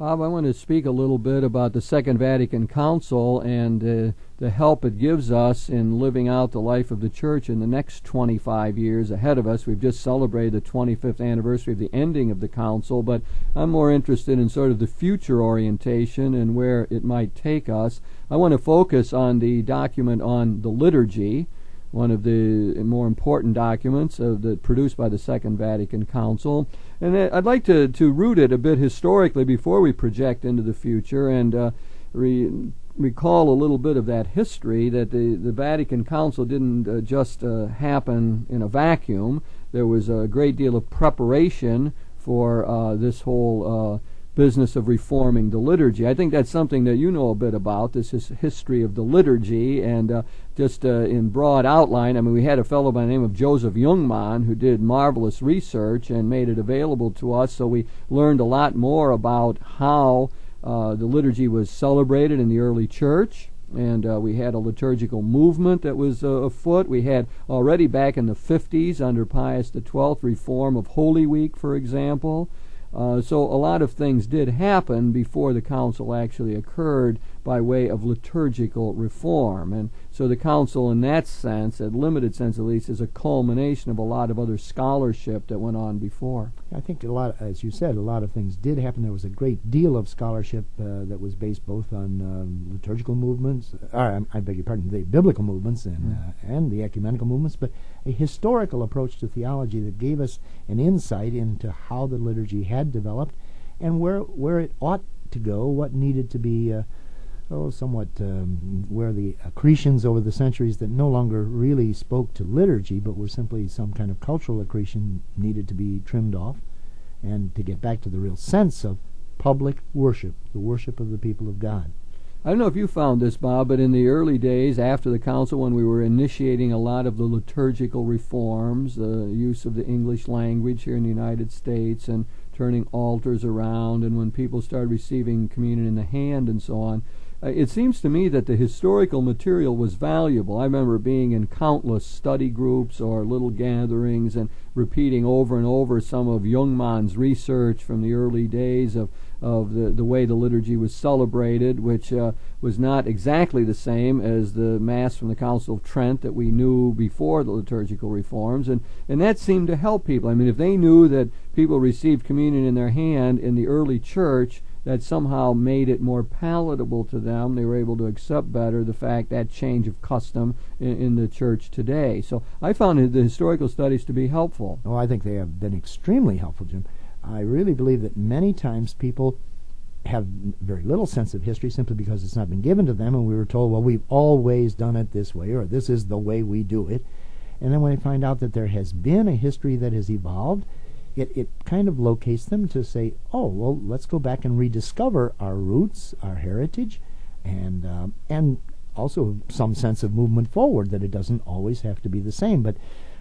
Bob, I want to speak a little bit about the Second Vatican Council and the help it gives us in living out the life of the Church in the next 25 years ahead of us. We've just celebrated the 25th anniversary of the ending of the Council, but I'm more interested in sort of the future orientation and where it might take us. I want to focus on the document on the Liturgy, one of the more important documents produced by the Second Vatican Council. And I'd like to root it a bit historically before we project into the future and recall a little bit of that history, that the Vatican Council didn't just happen in a vacuum. There was a great deal of preparation for this whole business of reforming the liturgy. I think that's something that you know a bit about, this history of the liturgy, and just in broad outline, I mean, we had a fellow by the name of Joseph Jungmann who did marvelous research and made it available to us, so we learned a lot more about how the liturgy was celebrated in the early church, and we had a liturgical movement that was afoot. We had already back in the 50s under Pius XII reform of Holy Week, for example. So a lot of things did happen before the council actually occurred by way of liturgical reform. And so the council in that sense, a limited sense at least, is a culmination of a lot of other scholarship that went on before. I think a lot, as you said, a lot of things did happen. There was a great deal of scholarship that was based both on liturgical movements, I beg your pardon, the biblical movements and the ecumenical movements, but a historical approach to theology that gave us an insight into how the liturgy had developed and where it ought to go, what needed to be somewhat where the accretions over the centuries that no longer really spoke to liturgy but were simply some kind of cultural accretion needed to be trimmed off, and to get back to the real sense of public worship, the worship of the people of God. I don't know if you found this, Bob, but in the early days after the council, when we were initiating a lot of the liturgical reforms, the use of the English language here in the United States and turning altars around, and when people started receiving communion in the hand and so on, it seems to me that the historical material was valuable. I remember being in countless study groups or little gatherings and repeating over and over some of Jungmann's research from the early days of the way the liturgy was celebrated, which was not exactly the same as the Mass from the Council of Trent that we knew before the liturgical reforms, and that seemed to help people. I mean, if they knew that people received communion in their hand in the early church, that somehow made it more palatable to them. They were able to accept better the fact that change of custom in the church today. So I found the historical studies to be helpful. Oh, I think they have been extremely helpful, Jim. I really believe that many times people have very little sense of history simply because it's not been given to them, and we were told, well, we've always done it this way, or this is the way we do it. And then when they find out that there has been a history that has evolved, it kind of locates them to say, oh, well, let's go back and rediscover our roots, our heritage, and also some sense of movement forward, that it doesn't always have to be the same. But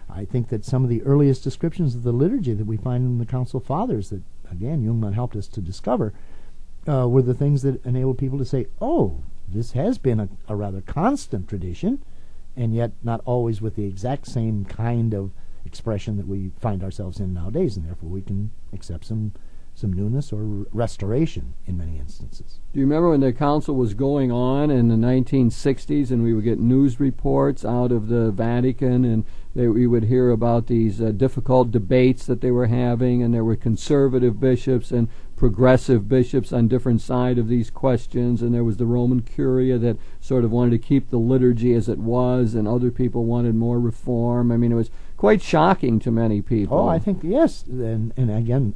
I think that some of the earliest descriptions of the liturgy that we find in the Council Fathers that, again, Jungmann helped us to discover, were the things that enabled people to say, oh, this has been a rather constant tradition, and yet not always with the exact same kind of expression that we find ourselves in nowadays, and therefore we can accept some newness or restoration in many instances. Do you remember when the council was going on in the 1960s and we would get news reports out of the Vatican, and we would hear about these difficult debates that they were having, and there were conservative bishops and progressive bishops on different sides of these questions, and there was the Roman Curia that sort of wanted to keep the liturgy as it was, and other people wanted more reform. I mean, it was quite shocking to many people. Oh, I think, yes, and again,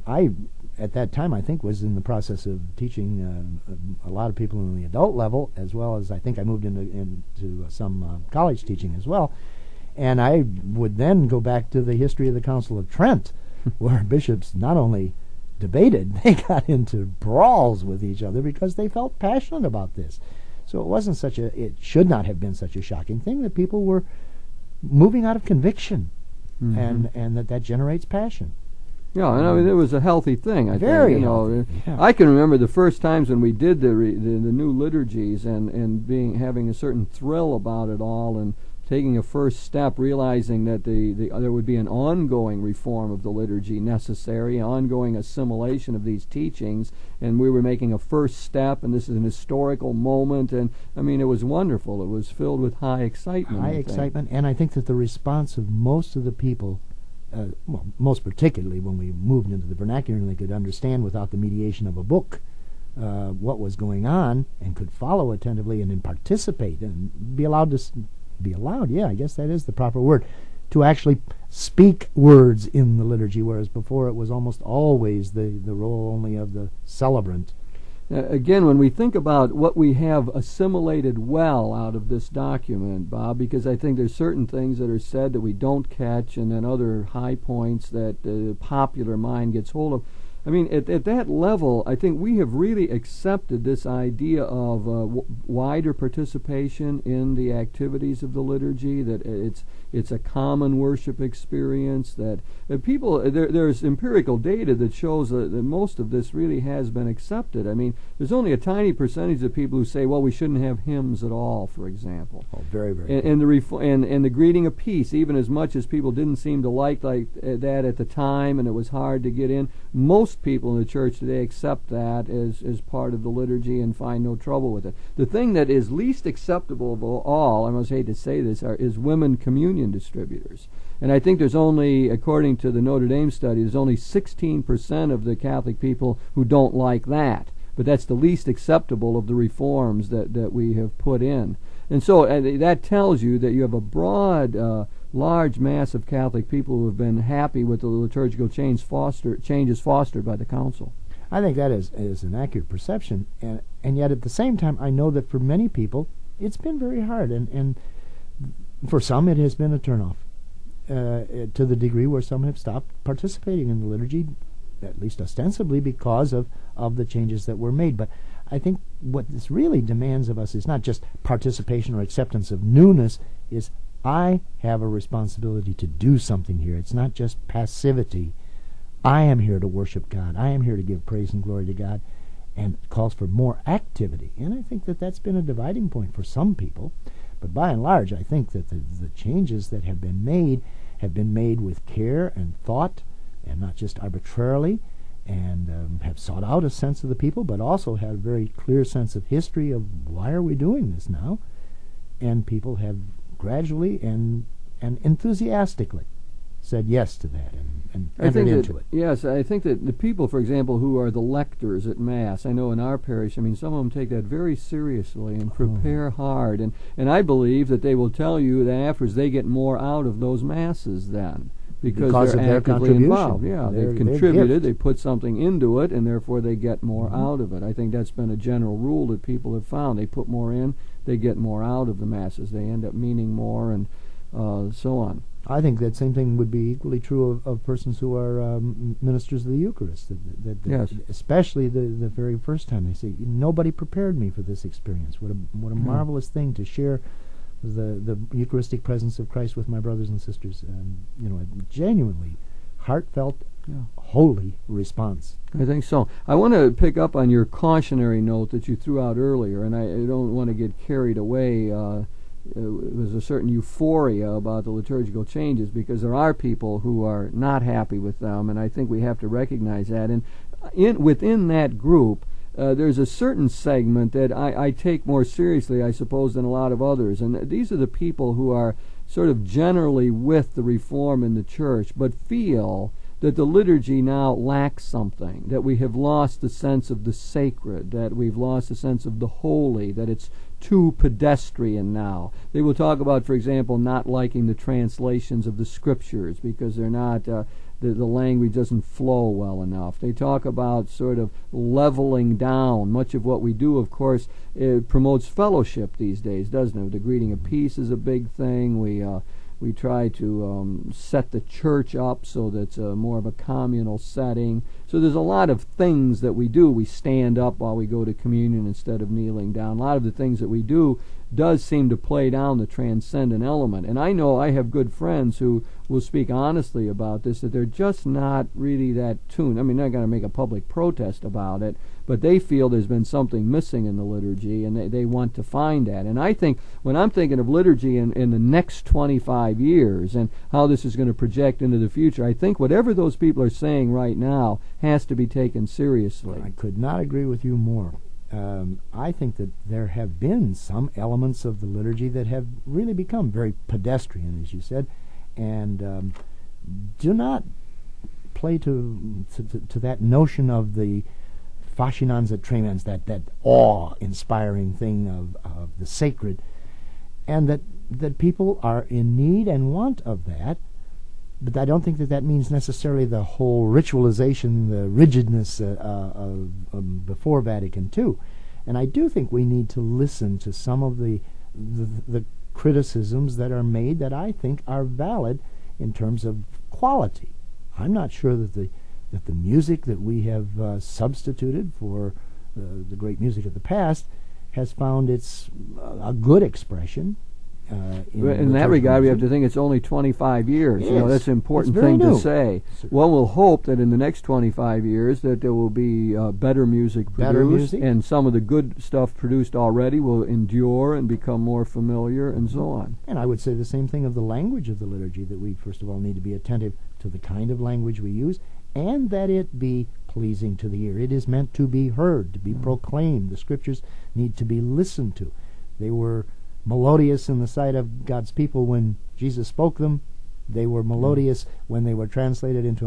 at that time, I think, was in the process of teaching a lot of people in the adult level, as well as I think I moved into some college teaching as well. And I would then go back to the history of the Council of Trent, where bishops not only debated, they got into brawls with each other because they felt passionate about this. So it should not have been such a shocking thing that people were moving out of conviction, and that generates passion. Yeah, and I mean, it was a healthy thing. I Very think, healthy. Yeah. I can remember the first times when we did the new liturgies and having a certain thrill about it all, and taking a first step, realizing that there would be an ongoing reform of the liturgy necessary, ongoing assimilation of these teachings, and we were making a first step, and this is an historical moment, and I mean, it was wonderful. It was filled with high excitement. High excitement, and I think that the response of most of the people, well, most particularly when we moved into the vernacular and they could understand without the mediation of a book what was going on and could follow attentively and then participate and be allowed to yeah, I guess that is the proper word, to actually speak words in the liturgy, whereas before it was almost always the role only of the celebrant. Again, when we think about what we have assimilated well out of this document, Bob, because I think there's certain things that are said that we don't catch, and then other high points that the popular mind gets hold of. I mean, at that level, I think we have really accepted this idea of wider participation in the activities of the liturgy, that it's a common worship experience, that people, there's empirical data that shows that most of this really has been accepted. I mean, there's only a tiny percentage of people who say, well, we shouldn't have hymns at all, for example. Oh, very, very. And the greeting of peace, even as much as people didn't seem to like that at the time, and it was hard to get in, most people in the church today accept that as part of the liturgy and find no trouble with it. The thing that is least acceptable of all, I must hate to say this, is women communion distributors. And I think there's only, according to the Notre Dame study, there's only 16% of the Catholic people who don't like that. But that's the least acceptable of the reforms that we have put in. And so that tells you that you have a broad, large mass of Catholic people who have been happy with the liturgical changes fostered by the Council. I think that is an accurate perception, and yet at the same time, I know that for many people, it's been very hard, and for some it has been a turnoff, to the degree where some have stopped participating in the liturgy, at least ostensibly because of the changes that were made. But I think what this really demands of us is not just participation or acceptance of newness, is I have a responsibility to do something here. It's not just passivity. I am here to worship God. I am here to give praise and glory to God, and it calls for more activity. And I think that that's been a dividing point for some people. But by and large, I think that the changes that have been made with care and thought, and not just arbitrarily, and have sought out a sense of the people, but also had a very clear sense of history of why are we doing this now. And people have gradually and enthusiastically said yes to that and entered into it. Yes, I think that the people, for example, who are the lectors at Mass, I know in our parish, I mean, some of them take that very seriously and prepare hard. And I believe that they will tell you that afterwards they get more out of those Masses then. Because they're actively involved. Yeah, they've contributed, they put something into it, and therefore they get more out of it. I think that's been a general rule that people have found. They put more in, they get more out of the Masses. They end up meaning more, and so on. I think that same thing would be equally true of persons who are ministers of the Eucharist. Yes. Especially the very first time they say, nobody prepared me for this experience. What a marvelous thing to share the Eucharistic presence of Christ with my brothers and sisters. A genuinely heartfelt, holy response. I think so. I want to pick up on your cautionary note that you threw out earlier, and I don't want to get carried away. There's a certain euphoria about the liturgical changes because there are people who are not happy with them, and I think we have to recognize that. And within that group, there's a certain segment that I take more seriously, I suppose, than a lot of others. And these are the people who are sort of generally with the reform in the church, but feel that the liturgy now lacks something, that we have lost the sense of the sacred, that we've lost the sense of the holy, that it's too pedestrian now. They will talk about, for example, not liking the translations of the Scriptures because they're not... The language doesn't flow well enough. They talk about sort of leveling down. Much of what we do, of course, promotes fellowship these days, doesn't it? The greeting of peace is a big thing. We try to set the church up so that it's more of a communal setting. So there's a lot of things that we do. We stand up while we go to communion instead of kneeling down. A lot of the things that we do does seem to play down the transcendent element. And I know I have good friends who will speak honestly about this, that they're just not really that tuned. I mean, they're not going to make a public protest about it, but they feel there's been something missing in the liturgy, and they want to find that. And I think, when I'm thinking of liturgy in the next 25 years and how this is going to project into the future, I think whatever those people are saying right now has to be taken seriously. I could not agree with you more. I think that there have been some elements of the liturgy that have really become very pedestrian, as you said, and do not play to that notion of the fascinans et tremens, that awe-inspiring thing of the sacred, and that people are in need and want of that. But I don't think that means necessarily the whole ritualization, the rigidness of before Vatican II. And I do think we need to listen to some of the criticisms that are made that I think are valid in terms of quality. I'm not sure that the music that we have substituted for the great music of the past has found a good expression. In that regard, we have to think it's only 25 years. Yes, you know, that's an important thing to say. One will hope that in the next 25 years that there will be better music produced, and some of the good stuff produced already will endure and become more familiar, and so on. And I would say the same thing of the language of the liturgy, that we first of all need to be attentive to the kind of language we use, and that it be pleasing to the ear. It is meant to be heard, to be proclaimed. The Scriptures need to be listened to. They were melodious in the sight of God's people when Jesus spoke them. They were melodious when they were translated into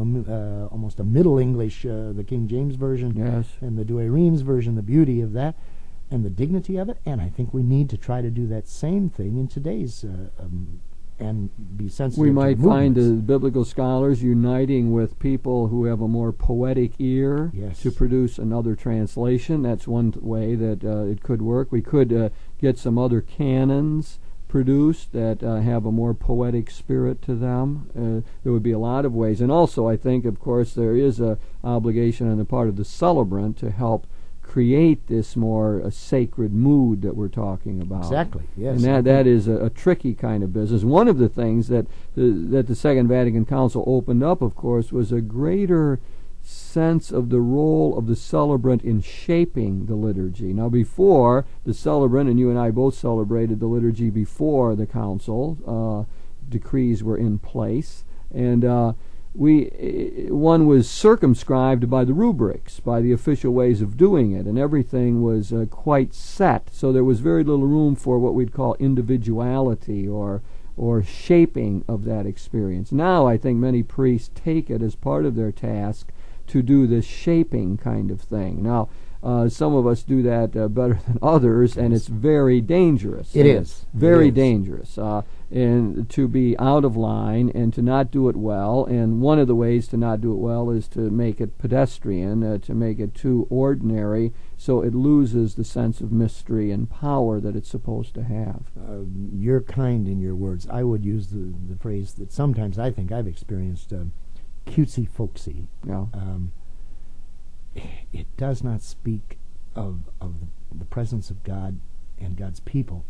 almost a Middle English, the King James Version, and the Douay Rheims version, the beauty of that and the dignity of it. And I think we need to try to do that same thing in today's and be sensitive We might to the find movements. biblical scholars uniting with people who have a more poetic ear to produce another translation. That's one way that it could work. We could get some other canons produced that have a more poetic spirit to them. There would be a lot of ways. And also, I think, of course, there is an obligation on the part of the celebrant to help create this more sacred mood that we're talking about. Exactly, yes. And that is a tricky kind of business. One of the things that the Second Vatican Council opened up, of course, was a greater sense of the role of the celebrant in shaping the liturgy. Now, before, the celebrant, and you and I both celebrated the liturgy before the council, decrees were in place, and one was circumscribed by the rubrics, by the official ways of doing it, and everything was quite set. So there was very little room for what we'd call individuality or shaping of that experience. Now I think many priests take it as part of their task to do this shaping kind of thing. Now, some of us do that better than others, and it's very dangerous. It is. Very dangerous. And to be out of line and to not do it well. And one of the ways to not do it well is to make it pedestrian, to make it too ordinary, so it loses the sense of mystery and power that it's supposed to have. You're kind in your words. I would use the phrase that sometimes I think I've experienced, cutesy folksy. Yeah. It does not speak of the presence of God and God's people.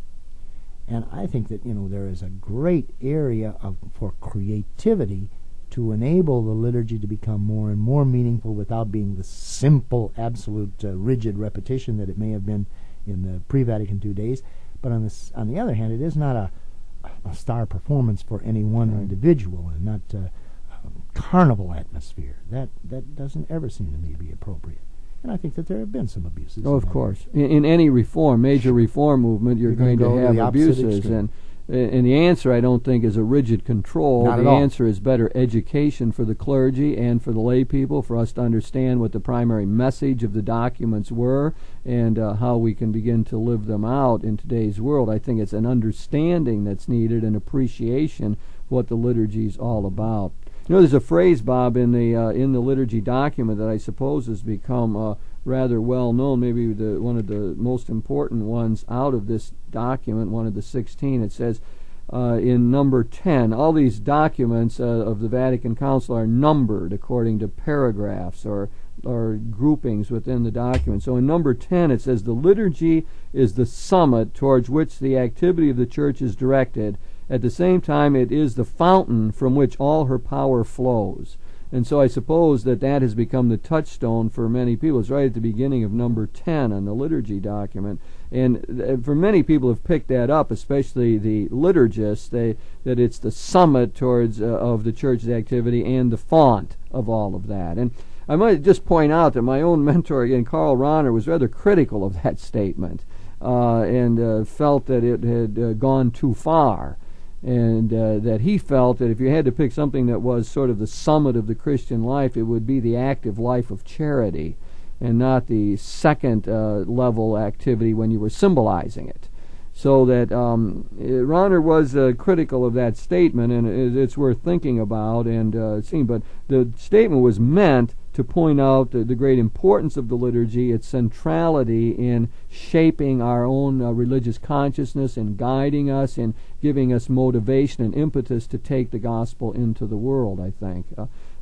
And I think that, there is a great area for creativity to enable the liturgy to become more and more meaningful without being the simple, absolute, rigid repetition that it may have been in the pre-Vatican II days. But on the other hand, it is not a star performance for any one individual, and not carnival atmosphere. That doesn't ever seem to me to be appropriate. And I think that there have been some abuses. Oh, of course. In any reform, major reform movement, you're going to have abuses. And the answer, I don't think, is a rigid control. Not the at all. answer is better education for the clergy and for the lay people, for us to understand what the primary message of the documents were and how we can begin to live them out in today's world. I think it's an understanding that's needed, an appreciation of what the liturgy is all about. There's a phrase, Bob, in the liturgy document that I suppose has become rather well known, maybe one of the most important ones out of this document, one of the 16. It says in number 10, all these documents of the Vatican Council are numbered according to paragraphs or groupings within the document. So in number 10 it says, the liturgy is the summit towards which the activity of the Church is directed. At the same time, it is the fountain from which all her power flows. And so I suppose that has become the touchstone for many people. It's right at the beginning of number 10 on the liturgy document. And for many people have picked that up, especially the liturgists, that it's the summit towards of the Church's activity and the font of all of that. And I might just point out that my own mentor, again, Karl Rahner, was rather critical of that statement and felt that it had gone too far. And that he felt that if you had to pick something that was sort of the summit of the Christian life, it would be the active life of charity and not the second level activity when you were symbolizing it. So that Rahner was critical of that statement, and it's worth thinking about and seeing. But the statement was meant to point out the great importance of the liturgy, its centrality in shaping our own religious consciousness and guiding us and giving us motivation and impetus to take the gospel into the world, I think.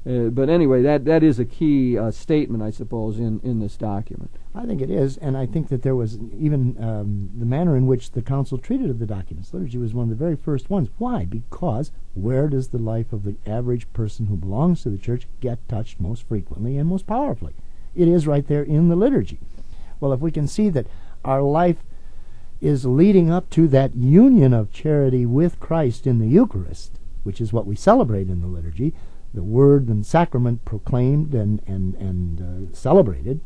But anyway, that is a key statement, I suppose, in this document. I think it is, and I think that there was even the manner in which the Council treated of the documents. Liturgy was one of the very first ones. Why? Because where does the life of the average person who belongs to the Church get touched most frequently and most powerfully? It is right there in the liturgy. Well, if we can see that our life is leading up to that union of charity with Christ in the Eucharist, which is what we celebrate in the liturgy, the Word and Sacrament proclaimed and celebrated,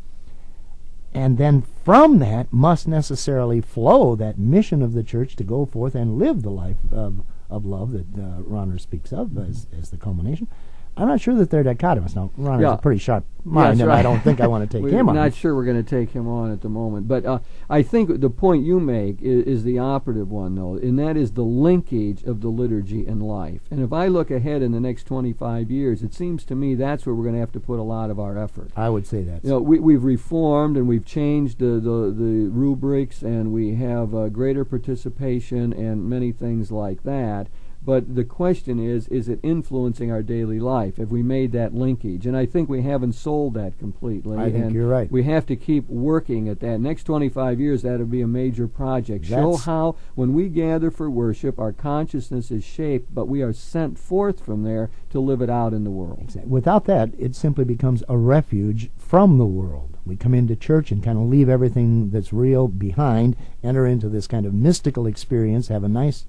and then from that must necessarily flow that mission of the Church to go forth and live the life of love that Rahner speaks of as the culmination. I'm not sure that they're dichotomous. Now, Rahner's a pretty sharp mind, and right. I don't think I want to take him on. We're not sure we're going to take him on at the moment. But I think the point you make is the operative one, though, and that is the linkage of the liturgy and life. And if I look ahead in the next 25 years, it seems to me that's where we're going to have to put a lot of our effort. I would say that. We've reformed and we've changed the rubrics, and we have greater participation and many things like that. But the question is it influencing our daily life? Have we made that linkage? And I think we haven't sold that completely. I think you're right. We have to keep working at that. Next 25 years, that'll be a major project. Show how, when we gather for worship, our consciousness is shaped, but we are sent forth from there to live it out in the world. Exactly. Without that, it simply becomes a refuge from the world. We come into church and kind of leave everything that's real behind, enter into this kind of mystical experience, have a nice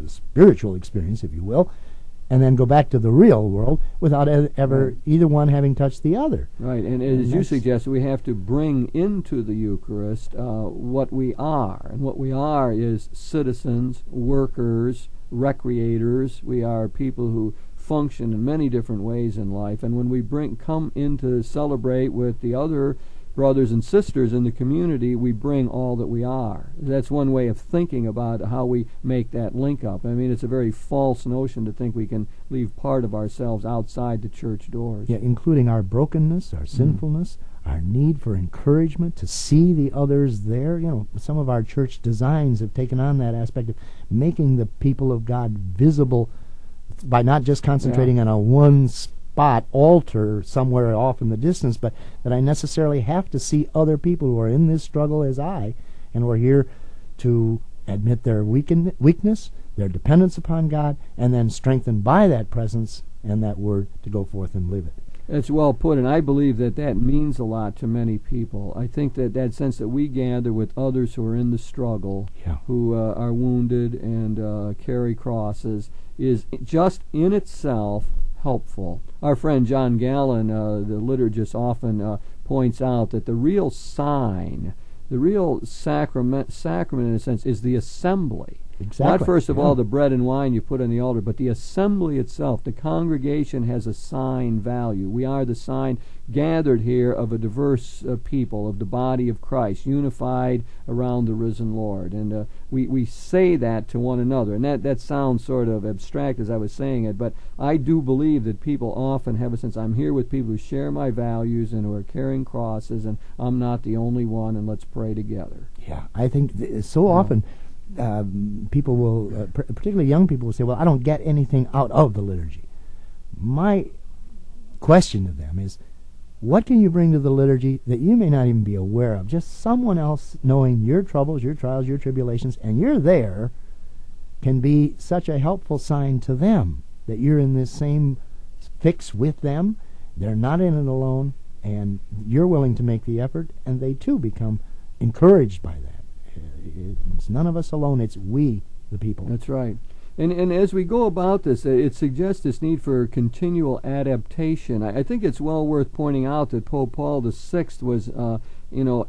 spiritual experience, if you will, and then go back to the real world without ever either one having touched the other. Right, and as you suggested, we have to bring into the Eucharist what we are, and what we are is citizens, workers, recreators. We are people who function in many different ways in life, and when we come in to celebrate with the other brothers and sisters in the community, we bring all that we are. That's one way of thinking about how we make that link up. I mean, it's a very false notion to think we can leave part of ourselves outside the church doors. Yeah, including our brokenness, our sinfulness, our need for encouragement, to see the others there. You know, some of our church designs have taken on that aspect of making the people of God visible by not just concentrating on a one spot altar somewhere off in the distance, but that I necessarily have to see other people who are in this struggle as I, and we're here to admit their weakness, their dependence upon God, and then strengthened by that presence and that word to go forth and live it. That's well put, and I believe that means a lot to many people. I think that sense that we gather with others who are in the struggle, who are wounded and carry crosses, is just in itself helpful. Our friend John Gallen, the liturgist, often points out that the real sign, the real sacrament in a sense, is the assembly. Exactly. Not first of all the bread and wine you put on the altar, but the assembly itself. The congregation has a sign value. We are the sign gathered here of a diverse people, of the body of Christ, unified around the risen Lord. And we say that to one another. And that sounds sort of abstract as I was saying it, but I do believe that people often have a sense, I'm here with people who share my values and who are carrying crosses, and I'm not the only one, and let's pray together. Yeah, I think so often people will, particularly young people, will say, well, I don't get anything out of the liturgy. My question to them is, What can you bring to the liturgy that you may not even be aware of? Just someone else knowing your troubles, your trials, your tribulations, and you're there can be such a helpful sign to them that you're in this same fix with them. They're not in it alone, and you're willing to make the effort, and they too become encouraged by that. It's none of us alone, it's we, the people. That's right. And as we go about this, it suggests this need for continual adaptation. I think it's well worth pointing out that Pope Paul VI was,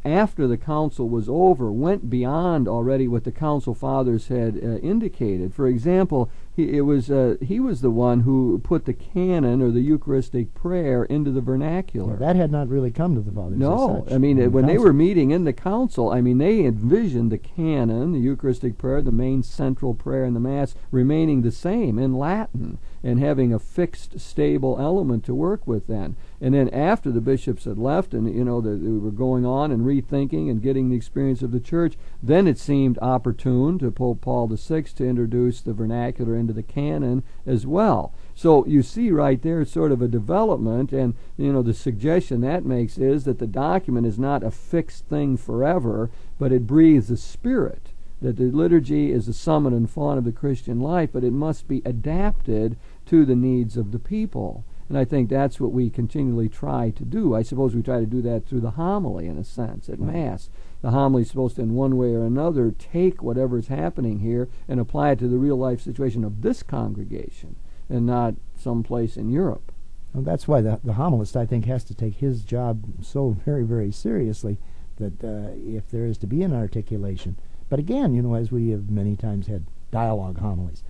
after the council was over, went beyond already what the council fathers had indicated. For example, he was the one who put the canon or the Eucharistic prayer into the vernacular. Well, that had not really come to the fathers. No, I mean, when they were meeting in the council, I mean, they envisioned the canon, the Eucharistic prayer, the main central prayer in the Mass, remaining the same in Latin and having a fixed, stable element to work with then. And then after the bishops had left and, they were going on and rethinking and getting the experience of the Church, then it seemed opportune to Pope Paul VI to introduce the vernacular into the canon as well. So you see right there sort of a development, and, the suggestion that makes is that the document is not a fixed thing forever, but it breathes the Spirit. That the liturgy is the summit and font of the Christian life, but it must be adapted to the needs of the people. And I think that's what we continually try to do. I suppose we try to do that through the homily, in a sense, at Mass. The homily is supposed to, in one way or another, take whatever is happening here and apply it to the real-life situation of this congregation and not someplace in Europe. Well, that's why the homilist, I think, has to take his job so very, very seriously, that if there is to be an articulation. But again, as we have many times had dialogue homilies,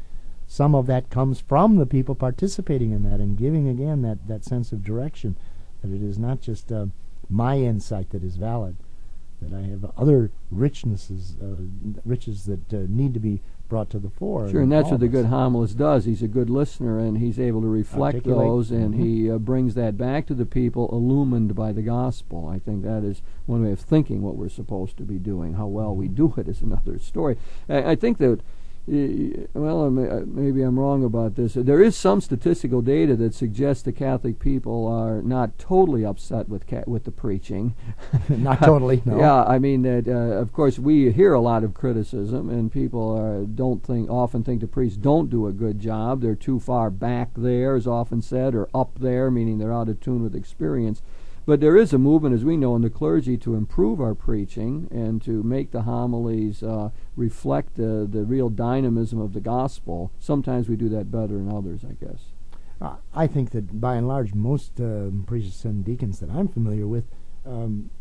some of that comes from the people participating in that and giving, again, that sense of direction, that it is not just my insight that is valid, that I have other riches that need to be brought to the fore. Sure, and that's what the good homilist does. He's a good listener, and he's able to reflect those, and he brings that back to the people, illumined by the gospel. I think that is one way of thinking what we're supposed to be doing. How well we do it is another story. I think that, maybe I'm wrong about this. There is some statistical data that suggests the Catholic people are not totally upset with the preaching. Not totally, no. Yeah, I mean that. Of course, we hear a lot of criticism, and people often think the priests don't do a good job. They're too far back there, as often said, or up there, meaning they're out of tune with experience. But there is a movement, as we know, in the clergy to improve our preaching and to make the homilies reflect the real dynamism of the gospel. Sometimes we do that better than others, I guess. I think that by and large, most priests and deacons that I'm familiar with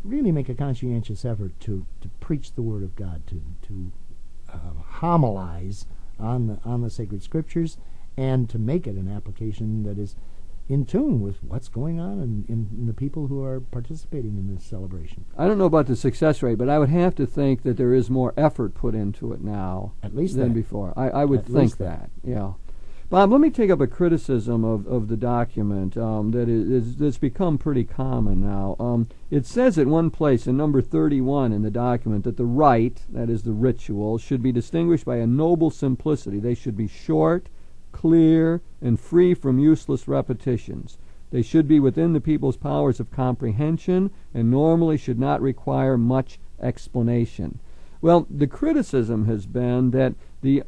really make a conscientious effort to preach the Word of God, to homilize on the sacred Scriptures, and to make it an application that is in tune with what's going on in the people who are participating in this celebration. I don't know about the success rate, but I would have to think that there is more effort put into it now than before. I would think that. Yeah. Bob, let me take up a criticism of the document that's become pretty common now. It says at one place in number 31 in the document that the rite, that is the ritual, should be distinguished by a noble simplicity. They should be short, clear, and free from useless repetitions. They should be within the people's powers of comprehension and normally should not require much explanation. Well, the criticism has been that the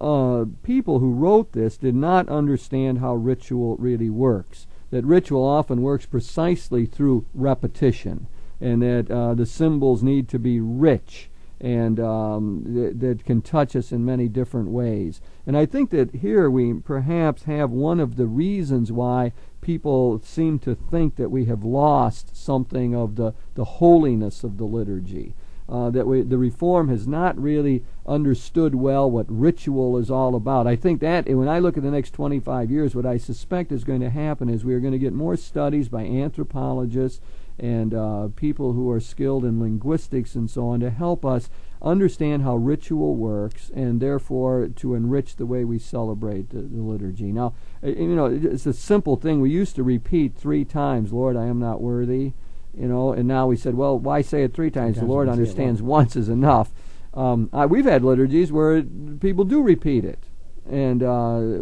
people who wrote this did not understand how ritual really works, that ritual often works precisely through repetition, and that the symbols need to be rich and that can touch us in many different ways. And I think that here we perhaps have one of the reasons why people seem to think that we have lost something of the holiness of the liturgy. The Reform has not really understood well what ritual is all about. I think that when I look at the next 25 years, what I suspect is going to happen is we are going to get more studies by anthropologists and people who are skilled in linguistics and so on to help us understand how ritual works and therefore to enrich the way we celebrate the liturgy. Now, it's a simple thing. We used to repeat 3 times, Lord, I am not worthy. And now we said, well, why say it 3 times? The Lord understands once is enough. We've had liturgies where people do repeat it. and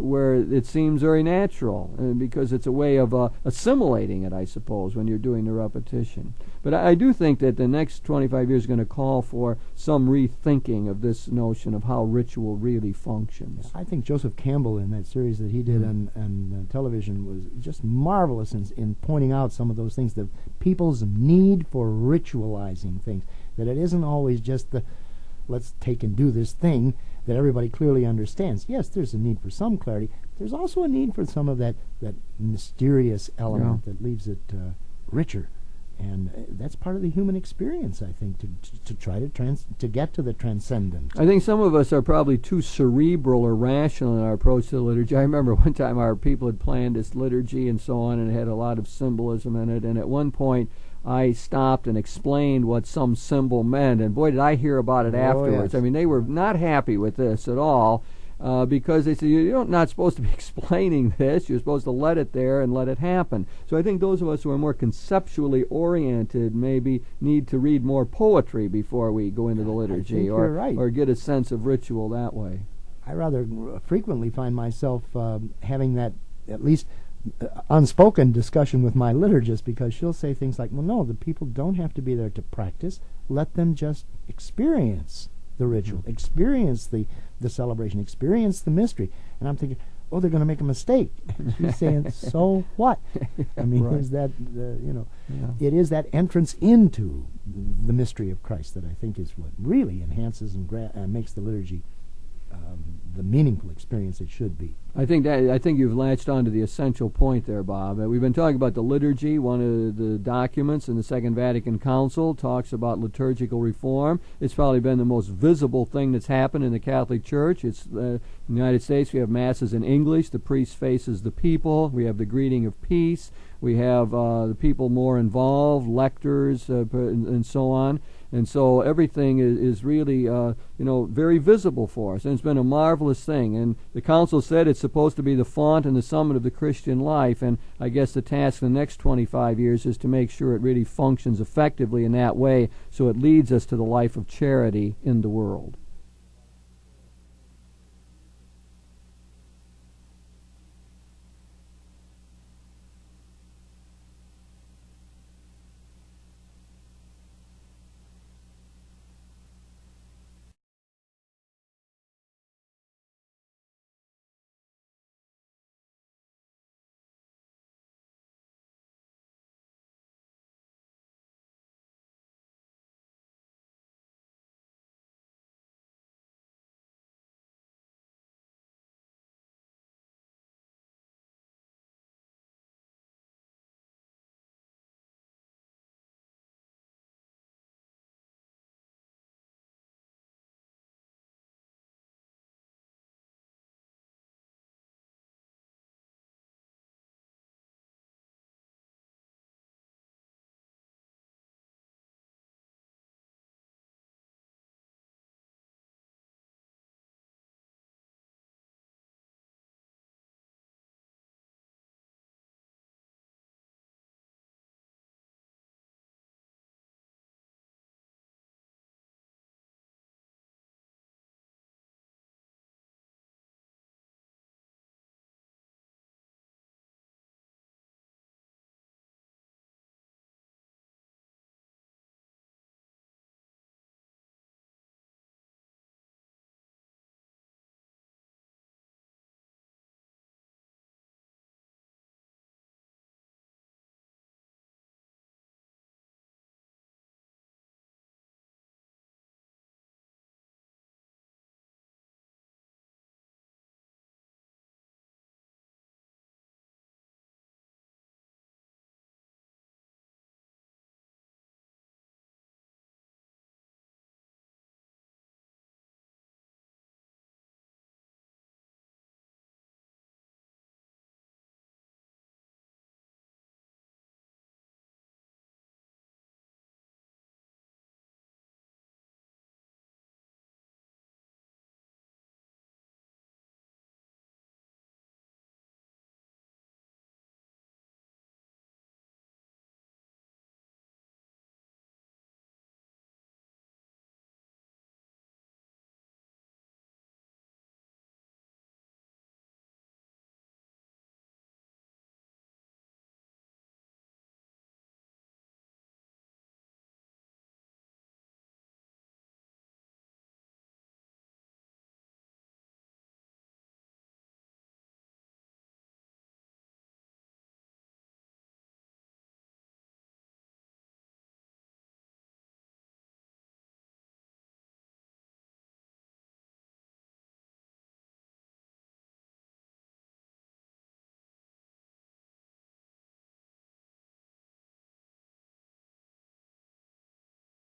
where it seems very natural, because it's a way of assimilating it, I suppose, when you're doing the repetition. But I do think that the next 25 years is going to call for some rethinking of this notion of how ritual really functions. I think Joseph Campbell, in that series that he did on television, was just marvelous in pointing out some of those things, the people's need for ritualizing things, that it isn't always just the let's take and do this thing that everybody clearly understands. Yes, there's a need for some clarity. There's also a need for some of that mysterious element that leaves it richer. And that's part of the human experience, I think, to try to get to the transcendent. I think some of us are probably too cerebral or rational in our approach to the liturgy. I remember one time our people had planned this liturgy and so on, and it had a lot of symbolism in it. And at one point, I stopped and explained what some symbol meant, and boy, did I hear about it afterwards. Yes. I mean, they were not happy with this at all, because they said, you're not supposed to be explaining this. You're supposed to let it there and let it happen. So I think those of us who are more conceptually oriented maybe need to read more poetry before we go into the liturgy, or get a sense of ritual that way. I rather frequently find myself having that at least unspoken discussion with my liturgist, because she'll say things like, well, no, the people don't have to be there to practice. Let them just experience the ritual, experience the celebration, experience the mystery. And I'm thinking, oh, they're going to make a mistake. And she's saying, so what? I mean, is that, it is that entrance into the mystery of Christ that I think is what really enhances and makes the liturgy the meaningful experience it should be. I think you've latched on to the essential point there, Bob. We've been talking about the liturgy. One of the documents in the Second Vatican Council talks about liturgical reform. It's probably been the most visible thing that's happened in the Catholic Church. It's in the United States, we have masses in English. The priest faces the people. We have the greeting of peace. We have the people more involved, lectors, and so on. And so everything is really, very visible for us. And it's been a marvelous thing. And the Council said it's supposed to be the font and the summit of the Christian life. And I guess the task in the next 25 years is to make sure it really functions effectively in that way, so it leads us to the life of charity in the world.